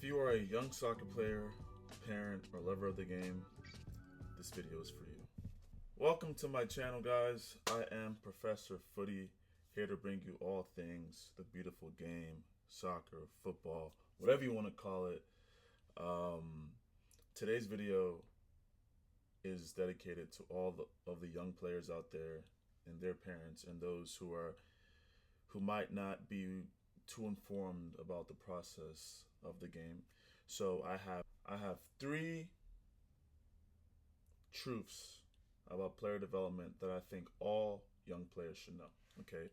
If you are a young soccer player, parent, or lover of the game, this video is for you. Welcome to my channel, guys. I am Professor Footy, here to bring you all things the beautiful game, soccer, football, whatever you want to call it. Today's video is dedicated to all of the young players out there and their parents and those who might not be too informed about the process of the game. So I have three truths about player development that I think all young players should know. Okay.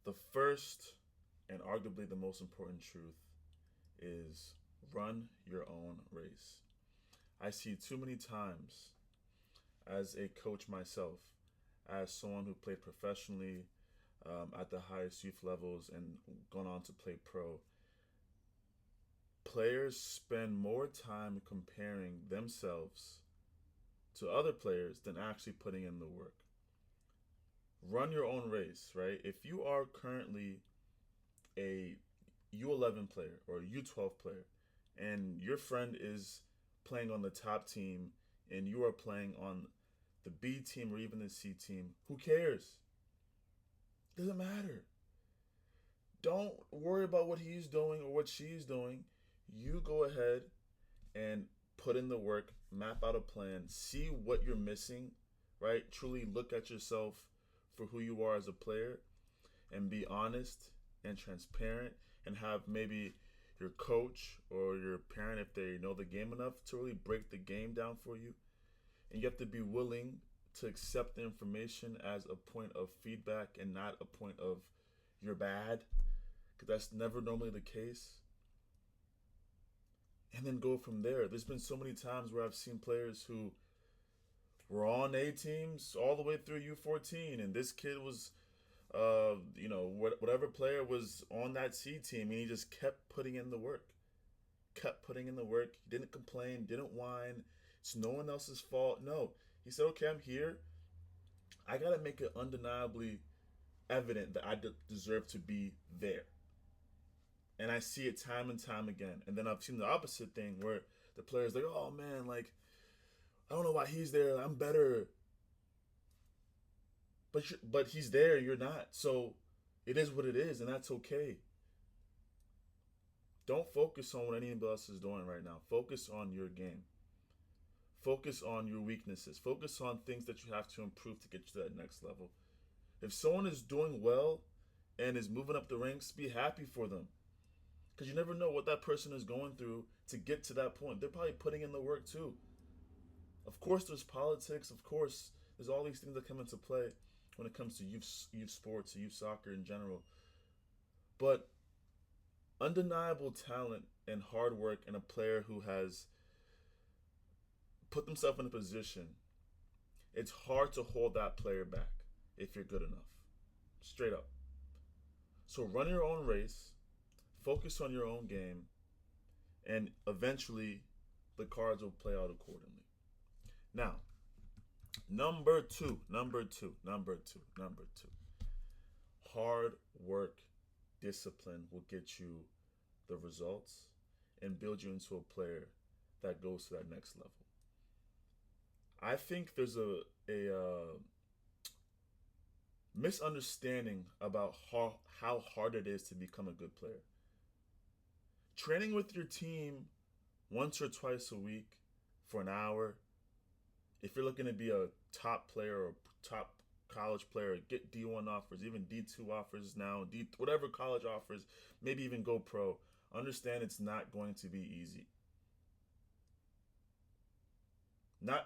The first and arguably the most important truth is run your own race. I see too many times as a coach myself, as someone who played professionally at the highest youth levels and gone on to play pro, players spend more time comparing themselves to other players than actually putting in the work. Run your own race, right? If you are currently a U11 player or a U12 player and your friend is playing on the top team and you are playing on the B team or even the C team, who cares? Doesn't matter. Don't worry about what he's doing or what she's doing. You go ahead and put in the work, map out a plan, see what you're missing, right? Truly look at yourself for who you are as a player and be honest and transparent, and have maybe your coach or your parent, if they know the game enough, to really break the game down for you. And you have to be willing to accept the information as a point of feedback and not a point of you're bad, because that's never normally the case. And then go from there. There's been so many times where I've seen players who were on A teams all the way through U14, and this kid was, whatever player was on that C team, and he just kept putting in the work. He didn't complain, didn't whine. It's no one else's fault. No. He said, okay, I'm here. I got to make it undeniably evident that I deserve to be there. And I see it time and time again. And then I've seen the opposite thing where the player's like, oh man, like, I don't know why he's there. I'm better. But he's there, you're not. So it is what it is, and that's okay. Don't focus on what anybody else is doing right now. Focus on your game. Focus on your weaknesses. Focus on things that you have to improve to get you to that next level. If someone is doing well and is moving up the ranks, be happy for them. Because you never know what that person is going through to get to that point. They're probably putting in the work too. Of course, there's politics. Of course, there's all these things that come into play when it comes to youth sports, youth soccer in general. But undeniable talent and hard work in a player who has put themselves in a position, it's hard to hold that player back if you're good enough. Straight up. So run your own race, focus on your own game, and eventually the cards will play out accordingly. Now, number two. Hard work, discipline will get you the results and build you into a player that goes to that next level. I think there's a misunderstanding about how hard it is to become a good player. Training with your team once or twice a week for an hour, if you're looking to be a top player or top college player, get D1 offers, even D2 offers now, whatever college offers, maybe even go pro, understand it's not going to be easy.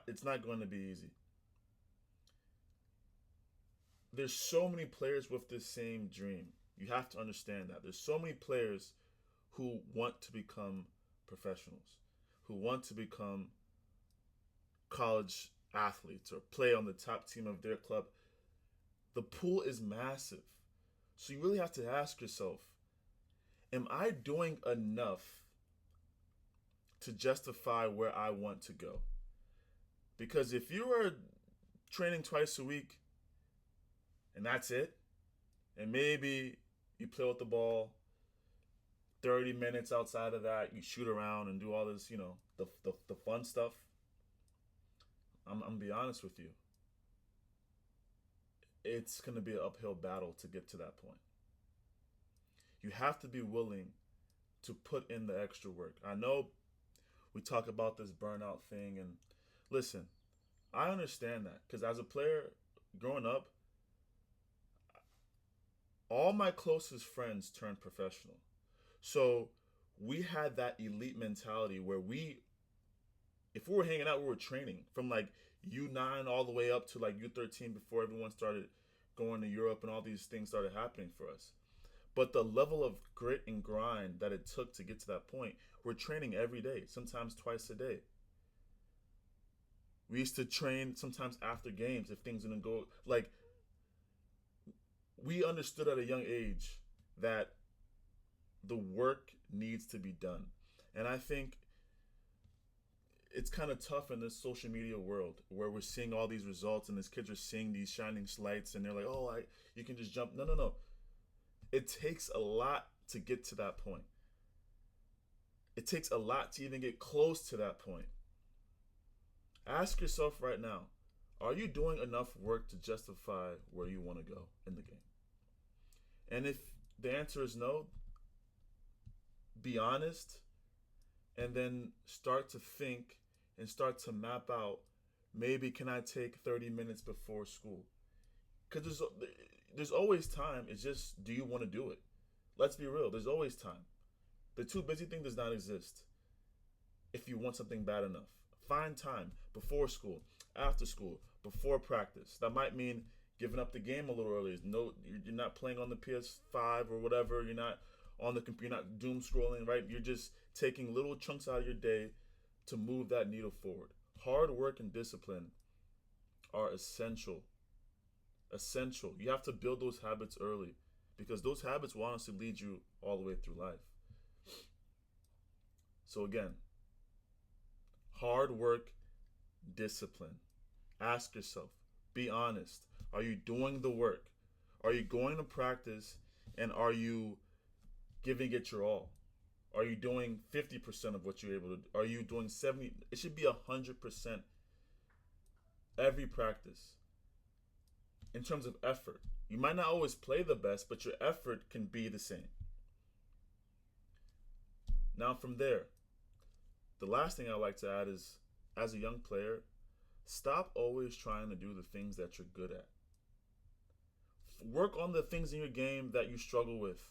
It's not going to be easy. There's so many players with this same dream. You have to understand that. There's so many players who want to become professionals, who want to become college athletes or play on the top team of their club. The pool is massive. So you really have to ask yourself, am I doing enough to justify where I want to go? Because if you are training twice a week and that's it, and maybe you play with the ball 30 minutes outside of that, you shoot around and do all this, the fun stuff. I'm gonna be honest with you. It's gonna be an uphill battle to get to that point. You have to be willing to put in the extra work. I know we talk about this burnout thing, and listen, I understand that because as a player growing up, all my closest friends turned professional. So we had that elite mentality where if we were hanging out, we were training from like U9 all the way up to like U13 before everyone started going to Europe and all these things started happening for us. But the level of grit and grind that it took to get to that point, we're training every day, sometimes twice a day. We used to train sometimes after games if things didn't go like we understood at a young age that the work needs to be done. And I think it's kind of tough in this social media world where we're seeing all these results and these kids are seeing these shining lights and they're like, "Oh, you can just jump." No, no, no. It takes a lot to get to that point. It takes a lot to even get close to that point. Ask yourself right now, are you doing enough work to justify where you want to go in the game? And if the answer is no, be honest and then start to think and start to map out, maybe can I take 30 minutes before school? Because there's always time. It's just, do you want to do it? Let's be real. There's always time. The too busy thing does not exist if you want something bad enough. Find time before school, after school, before practice. That might mean giving up the game a little early. No, you're not playing on the PS5 or whatever. You're not on the computer. You're not doom scrolling, right? You're just taking little chunks out of your day to move that needle forward. Hard work and discipline are essential. Essential. You have to build those habits early because those habits will honestly lead you all the way through life. So again, hard work, discipline. Ask yourself, be honest. Are you doing the work? Are you going to practice and are you giving it your all? Are you doing 50% of what you're able to do? Are you doing 70? It should be 100% every practice. In terms of effort, you might not always play the best, but your effort can be the same. Now from there, the last thing I like to add is, as a young player, stop always trying to do the things that you're good at. Work on the things in your game that you struggle with.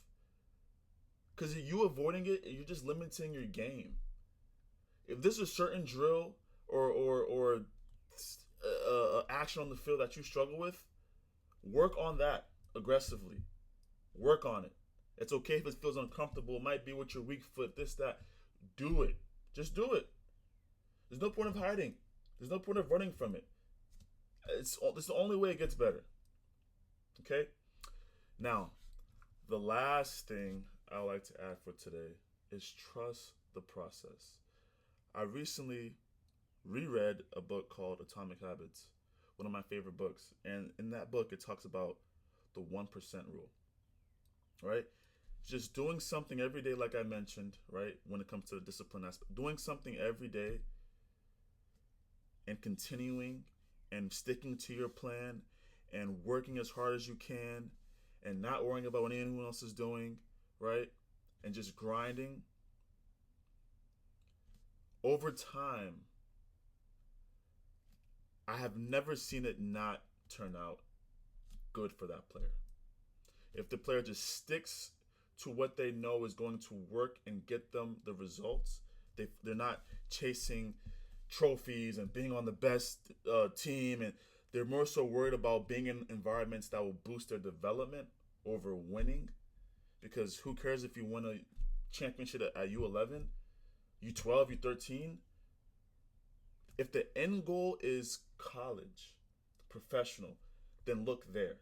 Because you avoiding it, you're just limiting your game. If there's a certain drill or action on the field that you struggle with, work on that aggressively. Work on it. It's okay if it feels uncomfortable. It might be with your weak foot, this, that. Do it. Just do it. There's no point of hiding. There's no point of running from it. It's the only way it gets better. Okay? Now, the last thing I would like to add for today is trust the process. I recently reread a book called Atomic Habits, one of my favorite books. And in that book, it talks about the 1% rule, right? Just doing something every day, like I mentioned, right? When it comes to the discipline aspect, doing something every day and continuing and sticking to your plan and working as hard as you can and not worrying about what anyone else is doing, right? And just grinding. Over time, I have never seen it not turn out good for that player. If the player just sticks to what they know is going to work and get them the results, they're not chasing trophies and being on the best team, and they're more so worried about being in environments that will boost their development over winning. Because who cares if you win a championship at U11, U12, U13? If the end goal is college, professional, then look there.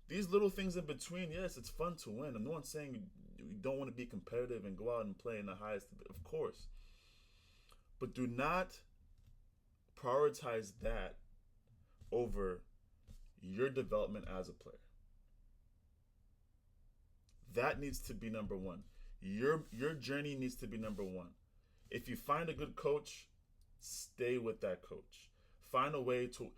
These little things in between, yes, it's fun to win. And no one's saying you don't want to be competitive and go out and play in the highest, of course. But do not prioritize that over your development as a player. That needs to be number one. Your journey needs to be number one. If you find a good coach, stay with that coach. Find a way to.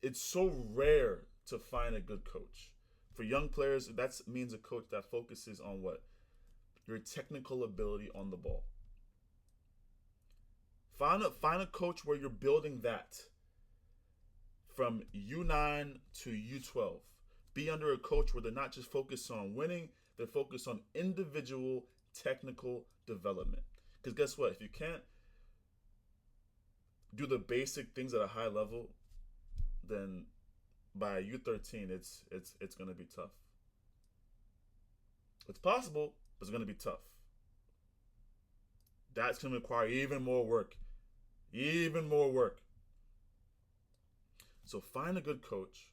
It's so rare to find a good coach. For young players, that means a coach that focuses on what? Your technical ability on the ball. Find a coach where you're building that from U9 to U12. Be under a coach where they're not just focused on winning, they're focused on individual technical development. Because guess what? If you can't do the basic things at a high level, then by U13 it's going to be tough. It's possible, but it's going to be tough. That's going to require even more work. Even more work. So find a good coach.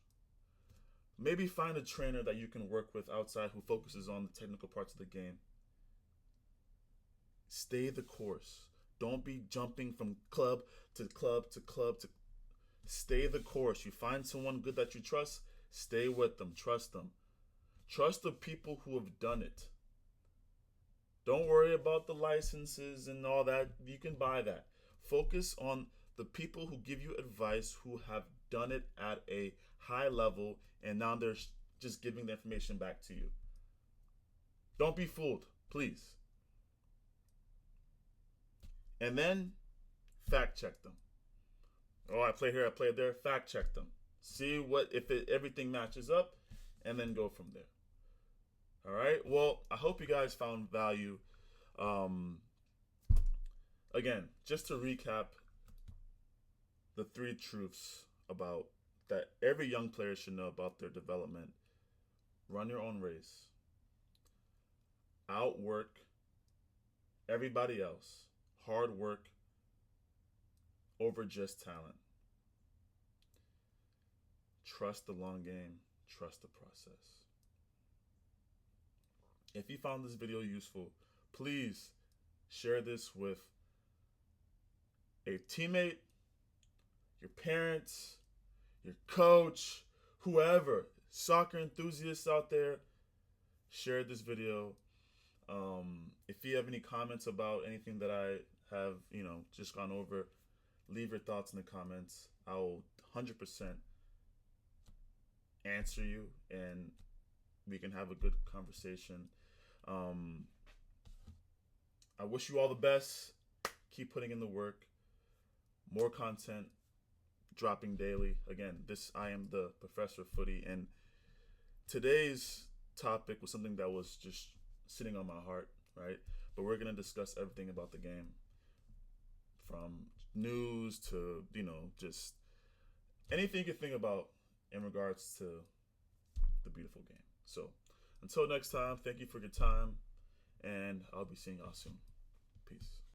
Maybe find a trainer that you can work with outside who focuses on the technical parts of the game. Stay the course. Don't be jumping from club to club to club to. Stay the course. You find someone good that you trust, stay with them. Trust them. Trust the people who have done it. Don't worry about the licenses and all that. You can buy that. Focus on the people who give you advice who have done it at a high level and now they're just giving the information back to you. Don't be fooled, please. And then fact check them. Oh, I play here, I play there. Fact check them. See what if everything matches up, and then go from there. All right. Well, I hope you guys found value. Again, just to recap, the 3 truths about that every young player should know about their development. Run your own race. Outwork everybody else. Hard work over just talent. Trust the long game. Trust the process. If you found this video useful, please share this with a teammate, your parents, your coach, whoever, soccer enthusiasts out there. Share this video. If you have any comments about anything that I have, just gone over, leave your thoughts in the comments. I will 100% answer you, and we can have a good conversation. I wish you all the best. Keep putting in the work. More content dropping daily. Again, I am the Professor of Footy, and today's topic was something that was just sitting on my heart, right? But we're going to discuss everything about the game, from news to, just anything you can think about in regards to the beautiful game. So until next time, thank you for your time, and I'll be seeing y'all soon. Peace.